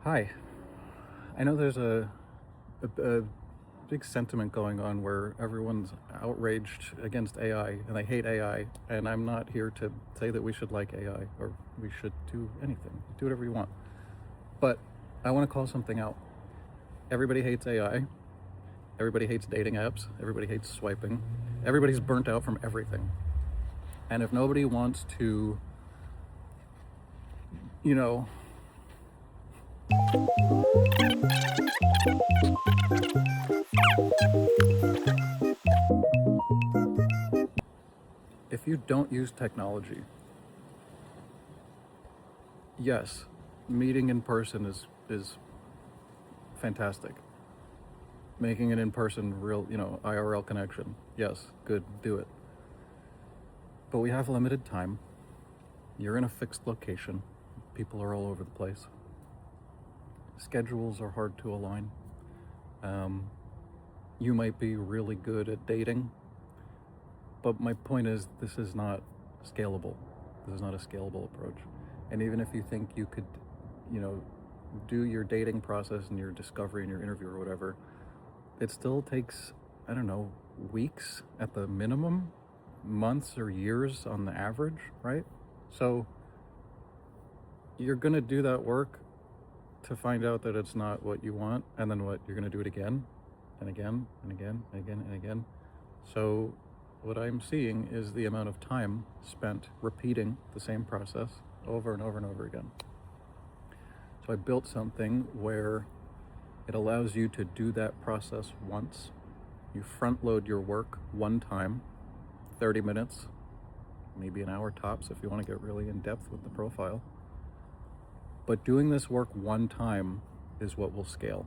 Hi. I know there's a big sentiment going on where everyone's outraged against AI and they hate AI. And I'm not here to say that we should like AI or we should do anything. Do whatever you want. But I want to call something out. Everybody hates AI. Everybody hates dating apps. Everybody hates swiping. Everybody's burnt out from everything. And if nobody wants to, you know, if you don't use technology, yes, meeting in person is fantastic. Making an in-person real, IRL connection, yes, good, do it. But we have limited time. You're in a fixed location. People are all over the place. Schedules are hard to align. You might be really good at dating, but my point is this is not scalable. This is not a scalable approach. And even if you think you could, do your dating process and your discovery and your interview or whatever, it still takes, weeks at the minimum, months or years on the average, right? So you're going to do that work to find out that it's not what you want, and then what? You're going to do it again and again and again and again and again. So what I'm seeing is the amount of time spent repeating the same process over and over and over again. So I built something where it allows you to do that process once. You front load your work one time, 30 minutes, maybe an hour tops if you want to get really in depth with the profile. But doing this work one time is what will scale.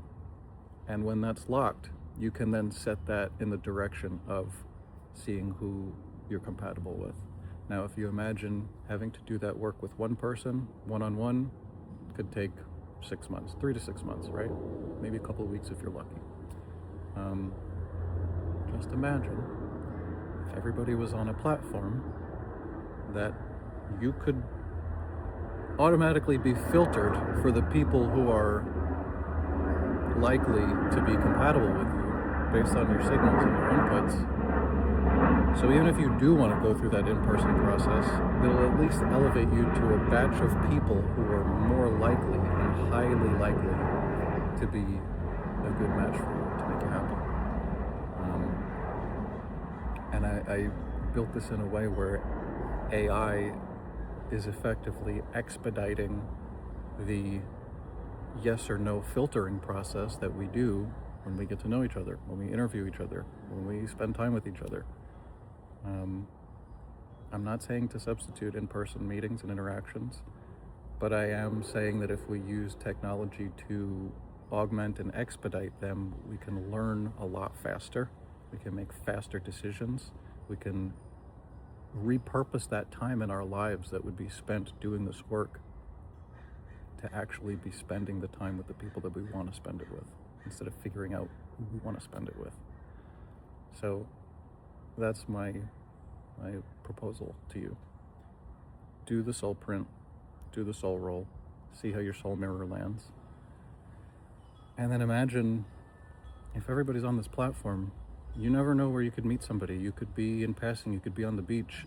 And when that's locked, you can then set that in the direction of seeing who you're compatible with. Now, if you imagine having to do that work with one person, one-on-one, it could take 6 months, 3 to 6 months, right? Maybe a couple of weeks if you're lucky. Just imagine if everybody was on a platform that you could automatically be filtered for the people who are likely to be compatible with you based on your signals and your inputs. So even if you do want to go through that in-person process, it'll at least elevate you to a batch of people who are more likely and highly likely to be a good match for you, to make you happy. And I built this in a way where AI is effectively expediting the yes or no filtering process that we do when we get to know each other, when we interview each other, when we spend time with each other. I'm not saying to substitute in-person meetings and interactions, but I am saying that if we use technology to augment and expedite them, we can learn a lot faster. We can make faster decisions. We can repurpose that time in our lives that would be spent doing this work to actually be spending the time with the people that we want to spend it with, instead of figuring out who we want to spend it with. So that's my proposal to you. Do the soul print, do the soul roll, see how your soul mirror lands. And then imagine if everybody's on this platform, you never know where you could meet somebody. You could be in passing, you could be on the beach,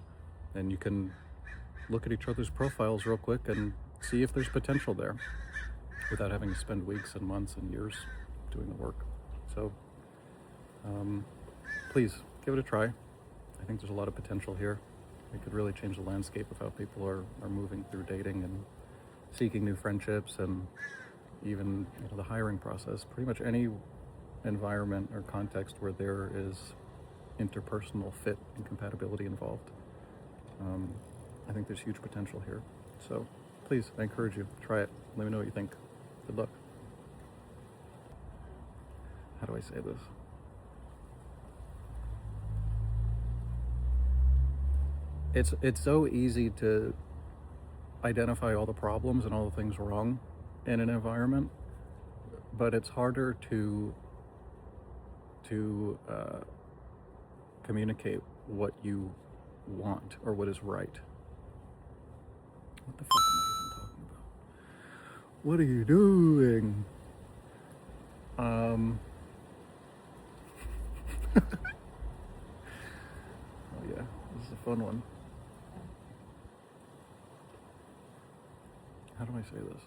and you can look at each other's profiles real quick and see if there's potential there without having to spend weeks and months and years doing the work. So please give it a try. I think there's a lot of potential here. It could really change the landscape of how people are moving through dating and seeking new friendships, and even the hiring process. Pretty much any environment or context where there is interpersonal fit and compatibility involved. I think there's huge potential here. So please, I encourage you, try it. Let me know what you think. Good luck. How do I say this? It's so easy to identify all the problems and all the things wrong in an environment, but it's harder to communicate what you want or what is right. What the fuck am I even talking about? What are you doing? Oh yeah, this is a fun one. How do I say this?